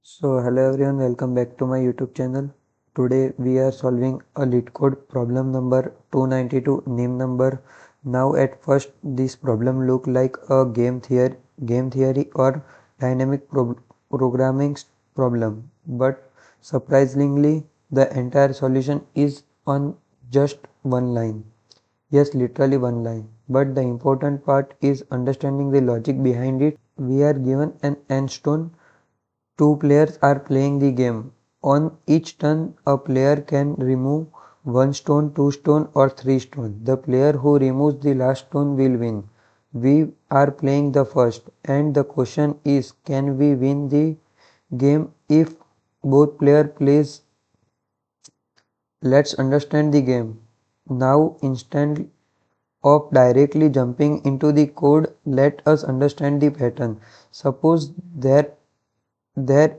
So hello everyone, welcome back to my YouTube channel. Today we are solving a LeetCode problem number 292 name number. Now at first this problem look like a game theory or dynamic programming problem, but surprisingly the entire solution is on just one line. Yes, literally one line. But the important part is understanding the logic behind it. We are given an end stone. Two players are playing the game. On each turn, a player can remove one stone, two stone, or three stone. The player who removes the last stone will win. We are playing the first, and the question is, can we win the game if both player plays? Let's understand the game. Now, instead of directly jumping into the code, let us understand the pattern. Suppose there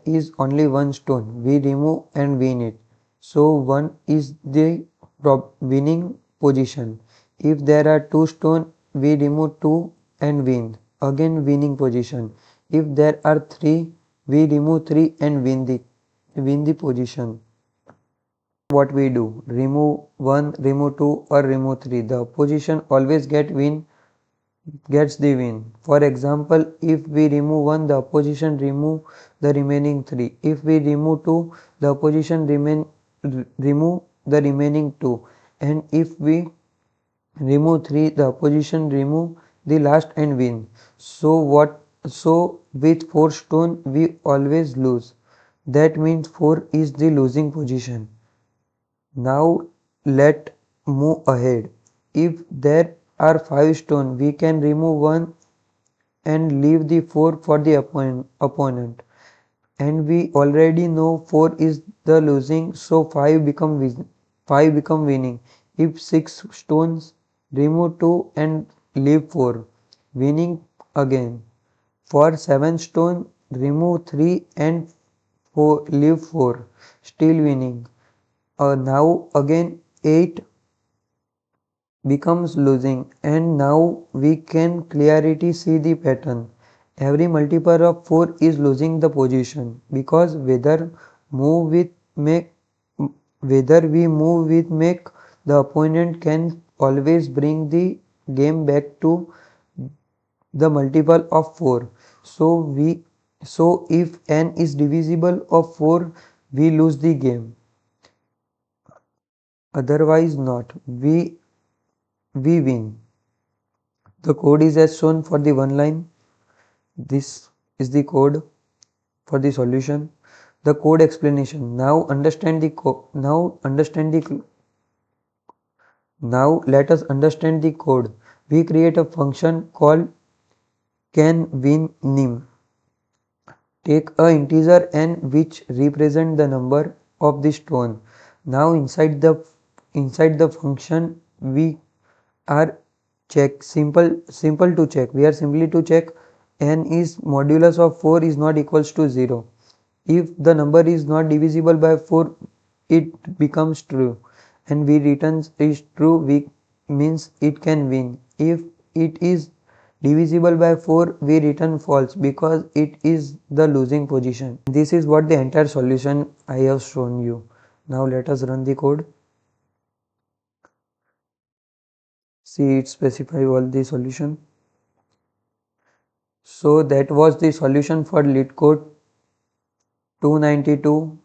is only one stone. We remove and win it. So 1 is the winning position. If there are 2 stones, we remove 2 and win. Again winning position. If there are 3, we remove 3 and win the position. What we do? Remove 1, remove 2 or remove 3. The opposition always gets the win. For example, if we remove 1, the opposition remove the remaining 3. If we remove 2, the opposition remove the remaining 2. And if we remove 3, the opposition remove the last and win. So with 4 stone we always lose. That means 4 is the losing position. Now let move ahead. If there are 5 stones, we can remove 1 and leave the 4 for the opponent. And we already know 4 is the losing, so 5 become winning. If 6 stones, remove 2 and leave 4, winning again. For 7 stone, remove 3 and leave 4, still winning. Now again 8 becomes losing, and now we can clearly see the pattern. Every multiple of 4 is losing the position because make whether we move with make, the opponent can always bring the game back to the multiple of 4. So if n is divisible of 4, we lose the game. Otherwise not. We win. The code is as shown for the one line. This is the code for the solution. The code explanation. Now let us understand the code. We create a function called canWinNim. Take a integer n which represent the number of the stone. Now inside the function we are simple to check. We are simply to check n is modulus of 4 is not equals to 0. If the number is not divisible by 4, it becomes true, and we returns is true, we means it can win. If it is divisible by 4, we return false because it is the losing position. This is what the entire solution I have shown you. Now let us run the code. See, it specify all the solution. So that was the solution for LeetCode 292